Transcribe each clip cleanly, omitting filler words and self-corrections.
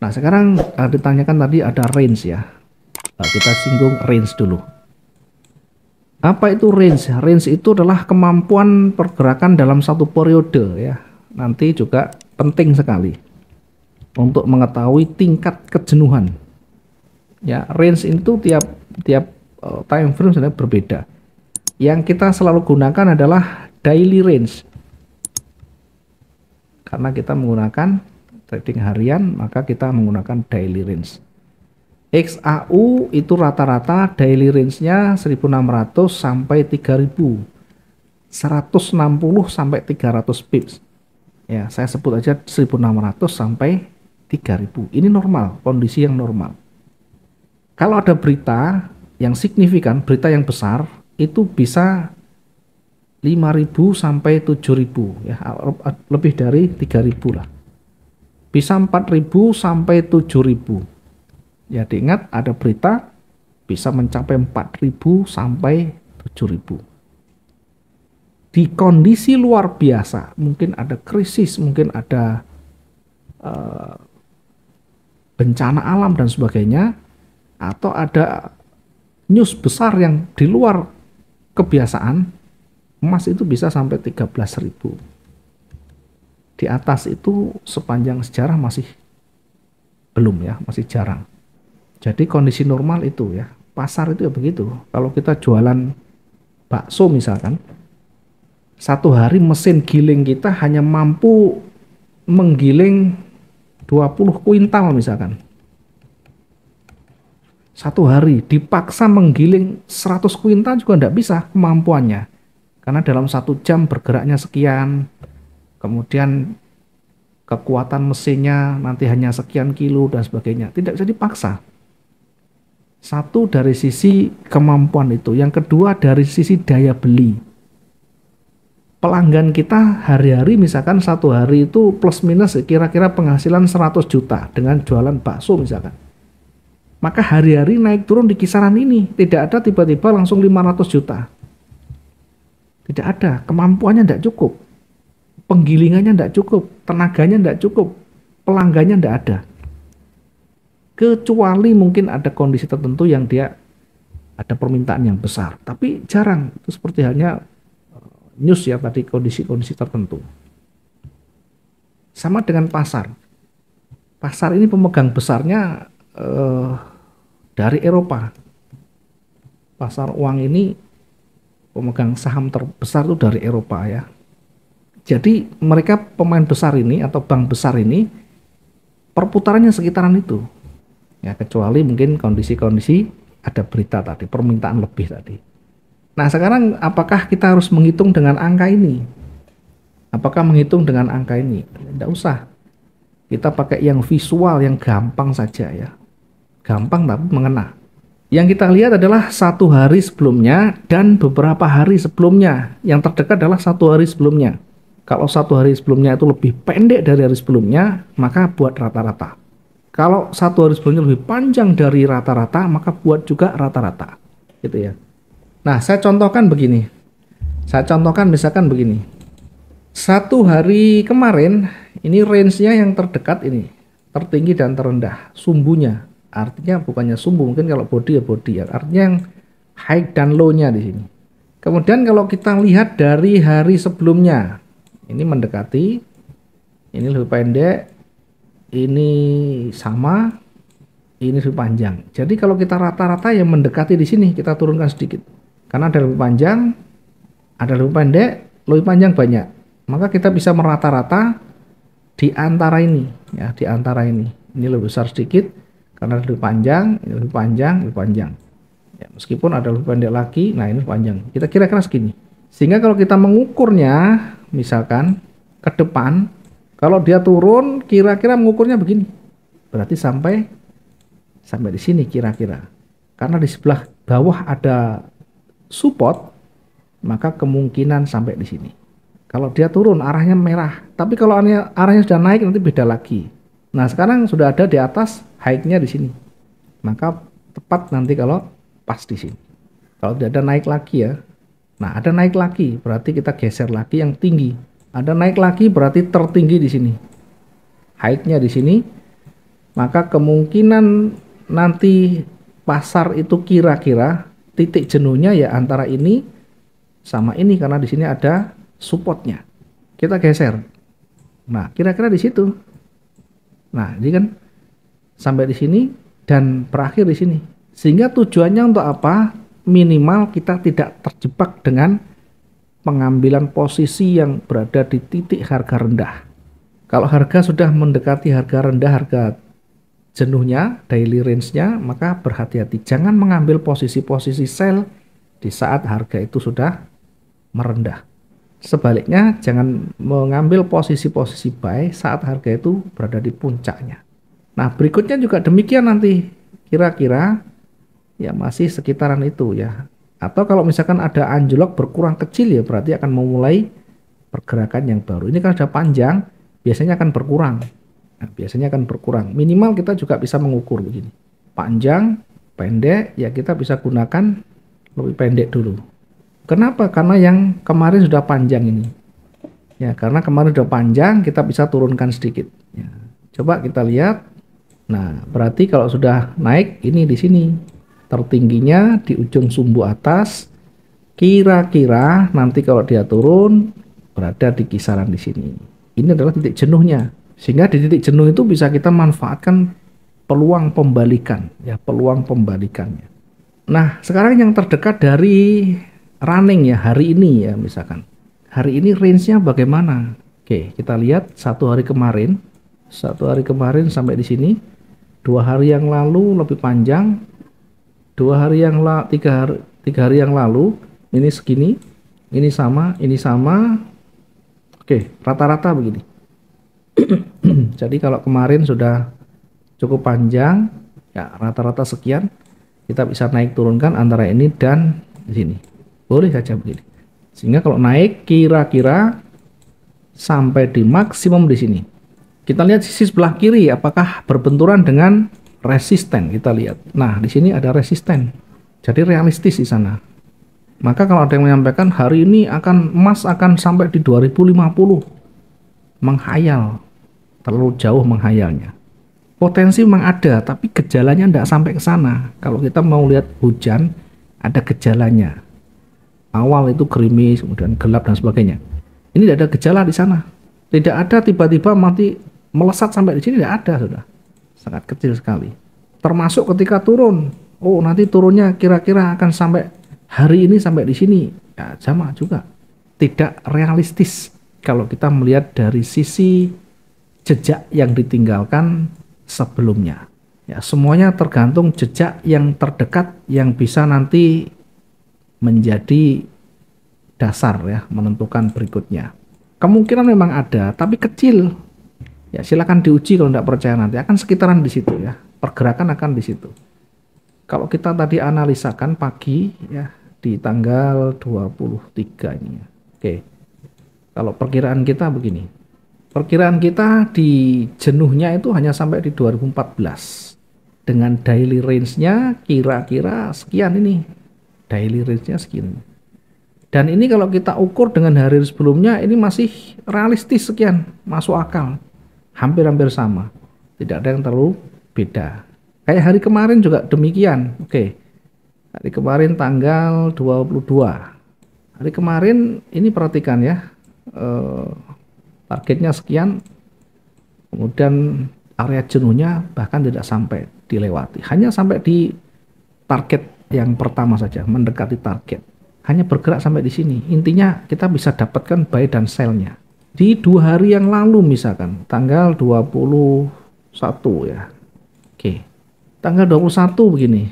Nah, sekarang ditanyakan tadi ada range ya. Nah, kita singgung range dulu. Apa itu range? Range itu adalah kemampuan pergerakan dalam satu periode ya. Nanti juga penting sekali untuk mengetahui tingkat kejenuhan. Ya, range itu tiap tiap time frame sebenarnya berbeda. Yang kita selalu gunakan adalah daily range. Karena kita menggunakan trading harian, maka kita menggunakan daily range. XAU itu rata-rata daily range-nya 1600 sampai 3000. 160 sampai 300 pips. Ya, saya sebut aja 1600 sampai 3000. Ini normal, kondisi yang normal. Kalau ada berita yang signifikan, berita yang besar, itu bisa 5000 sampai 7000 ya, lebih dari 3000 lah. Bisa 4000 sampai 7000. Ya, diingat ada berita bisa mencapai 4000 sampai 7000. Di kondisi luar biasa, mungkin ada krisis, mungkin ada bencana alam dan sebagainya, atau ada news besar yang di luar kebiasaan, emas itu bisa sampai 13.000. Di atas itu sepanjang sejarah masih belum ya, masih jarang. Jadi kondisi normal itu ya, pasar itu ya begitu. Kalau kita jualan bakso misalkan, satu hari mesin giling kita hanya mampu menggiling 20 kuintal misalkan. Satu hari dipaksa menggiling 100 kuintal juga tidak bisa kemampuannya. Karena dalam 1 jam bergeraknya sekian, kemudian kekuatan mesinnya nanti hanya sekian kilo dan sebagainya. Tidak bisa dipaksa. Satu dari sisi kemampuan itu. Yang kedua dari sisi daya beli. Pelanggan kita hari-hari misalkan satu hari itu plus minus kira-kira penghasilan 100 juta dengan jualan bakso misalkan. Maka hari-hari naik turun di kisaran ini. Tidak ada tiba-tiba langsung 500 juta. Tidak ada. Kemampuannya tidak cukup. Penggilingannya tidak cukup. Tenaganya tidak cukup. Pelanggannya tidak ada. Kecuali mungkin ada kondisi tertentu yang dia ada permintaan yang besar. Tapi jarang. Itu seperti halnya news ya tadi, kondisi-kondisi tertentu. Sama dengan pasar. Pasar ini pemegang besarnya dari Eropa. Pasar uang ini pemegang saham terbesar itu dari Eropa ya. Jadi mereka pemain besar ini atau bank besar ini perputarannya sekitaran itu. Ya, kecuali mungkin kondisi-kondisi ada berita tadi, permintaan lebih tadi. Nah, sekarang apakah kita harus menghitung dengan angka ini? Apakah menghitung dengan angka ini? Tidak usah. Kita pakai yang visual, yang gampang saja ya. Gampang tapi mengena. Yang kita lihat adalah 1 hari sebelumnya dan beberapa hari sebelumnya. Yang terdekat adalah 1 hari sebelumnya. Kalau 1 hari sebelumnya itu lebih pendek dari hari sebelumnya, maka buat rata-rata. Kalau 1 hari sebelumnya lebih panjang dari rata-rata, maka buat juga rata-rata. Gitu ya. Nah, saya contohkan begini. Saya contohkan misalkan begini. 1 hari kemarin, ini range-nya yang terdekat ini. Tertinggi dan terendah. Sumbunya. Artinya bukannya sumbu, mungkin kalau body ya body ya. Artinya yang high dan low-nya di sini. Kemudian kalau kita lihat dari hari sebelumnya. Ini mendekati. Ini lebih pendek. Ini sama, ini lebih panjang. Jadi kalau kita rata-rata yang mendekati di sini kita turunkan sedikit. Karena ada lebih panjang, ada lebih pendek, lebih panjang banyak. Maka kita bisa merata-rata di antara ini, ya, di antara ini. Ini lebih besar sedikit karena lebih panjang, ini lebih panjang, lebih panjang. Ya, meskipun ada lebih pendek lagi, nah ini lebih panjang. Kita kira-kira segini. Sehingga kalau kita mengukurnya, misalkan ke depan. Kalau dia turun, kira-kira mengukurnya begini. Berarti sampai di sini kira-kira. Karena di sebelah bawah ada support, maka kemungkinan sampai di sini. Kalau dia turun, arahnya merah. Tapi kalau arahnya sudah naik, nanti beda lagi. Nah, sekarang sudah ada di atas, high-nya di sini. Maka tepat nanti kalau pas di sini. Kalau tidak ada naik lagi ya. Nah, ada naik lagi, berarti kita geser lagi yang tinggi. Ada naik lagi berarti tertinggi di sini. High-nya di sini, maka kemungkinan nanti pasar itu kira-kira titik jenuhnya ya antara ini sama ini, karena di sini ada supportnya. Kita geser. Nah, kira-kira di situ. Nah, ini kan sampai di sini dan berakhir di sini. Sehingga tujuannya untuk apa? Minimal kita tidak terjebak dengan pengambilan posisi yang berada di titik harga rendah. Kalau harga sudah mendekati harga rendah, harga jenuhnya, daily range-nya, maka berhati-hati. Jangan mengambil posisi-posisi sell di saat harga itu sudah merendah. Sebaliknya, jangan mengambil posisi-posisi buy saat harga itu berada di puncaknya. Nah, berikutnya juga demikian nanti. Kira-kira ya masih sekitaran itu ya. Atau kalau misalkan ada anjlok berkurang kecil ya berarti akan memulai pergerakan yang baru. Ini kan sudah panjang, biasanya akan berkurang. Nah, biasanya akan berkurang. Minimal kita juga bisa mengukur begini. Panjang, pendek, ya kita bisa gunakan lebih pendek dulu. Kenapa? Karena yang kemarin sudah panjang ini. Ya, karena kemarin sudah panjang, kita bisa turunkan sedikit. Ya, coba kita lihat. Nah, berarti kalau sudah naik, ini di sini. Tertingginya di ujung sumbu atas. Kira-kira nanti kalau dia turun, berada di kisaran di sini. Ini adalah titik jenuhnya. Sehingga di titik jenuh itu bisa kita manfaatkan peluang pembalikan, ya, peluang pembalikannya. Nah, sekarang yang terdekat dari running ya, hari ini ya misalkan. Hari ini range-nya bagaimana? Oke, kita lihat satu hari kemarin sampai di sini. 2 hari yang lalu lebih panjang. 3 hari yang lalu ini segini, ini sama. Oke, rata-rata begini. Jadi kalau kemarin sudah cukup panjang, ya rata-rata sekian, kita bisa naik turunkan antara ini dan di sini. Boleh saja begini. Sehingga kalau naik kira-kira sampai di maksimum di sini. Kita lihat sisi sebelah kiri apakah berbenturan dengan resisten. Kita lihat. Nah, di sini ada resisten. Jadi realistis di sana. Maka kalau ada yang menyampaikan hari ini emas akan sampai di 2050. Menghayal. Terlalu jauh menghayalnya. Potensi memang ada, tapi gejalanya tidak sampai ke sana. Kalau kita mau lihat hujan, ada gejalanya. Awal itu gerimis, kemudian gelap dan sebagainya. Ini tidak ada gejala di sana. Tidak ada tiba-tiba mati melesat sampai di sini, tidak ada sudah. Sangat kecil sekali. Termasuk ketika turun. Oh, nanti turunnya kira-kira akan sampai hari ini sampai di sini. Ya, sama juga. Tidak realistis kalau kita melihat dari sisi jejak yang ditinggalkan sebelumnya. Ya, semuanya tergantung jejak yang terdekat yang bisa nanti menjadi dasar ya menentukan berikutnya. Kemungkinan memang ada, tapi kecil. Ya, silakan diuji kalau tidak percaya nanti akan sekitaran di situ ya. Pergerakan akan di situ. Kalau kita tadi analisakan pagi ya di tanggal 23 ini ya. Oke. Kalau perkiraan kita begini. Perkiraan kita di jenuhnya itu hanya sampai di 2014. Dengan daily range-nya kira-kira sekian ini. Daily range-nya sekian. Dan ini kalau kita ukur dengan hari sebelumnya ini masih realistis sekian, masuk akal. Hampir-hampir sama. Tidak ada yang terlalu beda. Kayak hari kemarin juga demikian. Oke. Hari kemarin tanggal 22. Hari kemarin ini perhatikan ya. Targetnya sekian, kemudian area jenuhnya bahkan tidak sampai dilewati, hanya sampai di target yang pertama saja, mendekati target, hanya bergerak sampai di sini. Intinya kita bisa dapatkan buy dan sell-nya. Di 2 hari yang lalu misalkan, tanggal 21 ya, oke, tanggal 21 begini,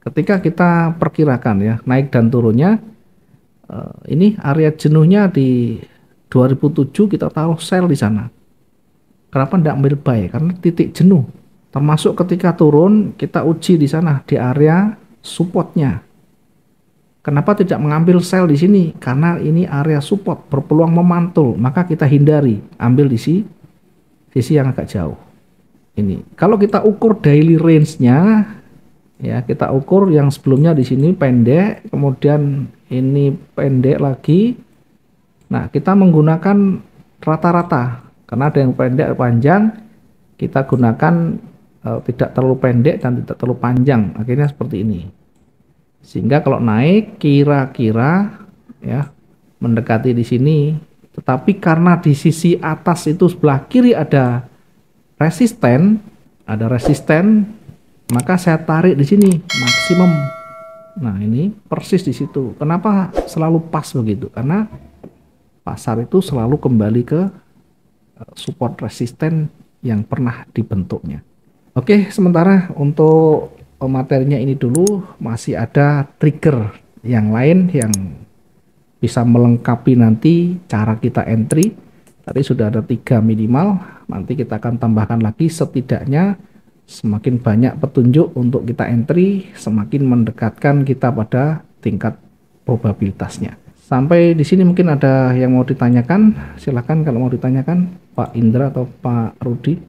ketika kita perkirakan ya, naik dan turunnya, ini area jenuhnya di 2007 kita taruh sell di sana. Kenapa tidak ambil buy? Karena titik jenuh. Termasuk ketika turun kita uji di sana di area supportnya. Kenapa tidak mengambil sell di sini? Karena ini area support berpeluang memantul. Maka kita hindari, ambil di sisi yang agak jauh. Ini. Kalau kita ukur daily range-nya, ya kita ukur yang sebelumnya di sini pendek, kemudian ini pendek lagi. Nah, kita menggunakan rata-rata karena ada yang pendek panjang, kita gunakan tidak terlalu pendek dan tidak terlalu panjang, akhirnya seperti ini. Sehingga kalau naik kira-kira ya mendekati di sini, tetapi karena di sisi atas itu sebelah kiri ada resisten, maka saya tarik di sini maksimum. Nah, ini persis di situ. Kenapa selalu pas begitu? Karena pasar itu selalu kembali ke support resisten yang pernah dibentuknya. Oke, sementara untuk materinya ini dulu, masih ada trigger yang lain yang bisa melengkapi nanti cara kita entry. Tadi sudah ada 3 minimal, nanti kita akan tambahkan lagi. Setidaknya semakin banyak petunjuk untuk kita entry, semakin mendekatkan kita pada tingkat probabilitasnya. Sampai di sini mungkin ada yang mau ditanyakan, silakan kalau mau ditanyakan Pak Indra atau Pak Rudi.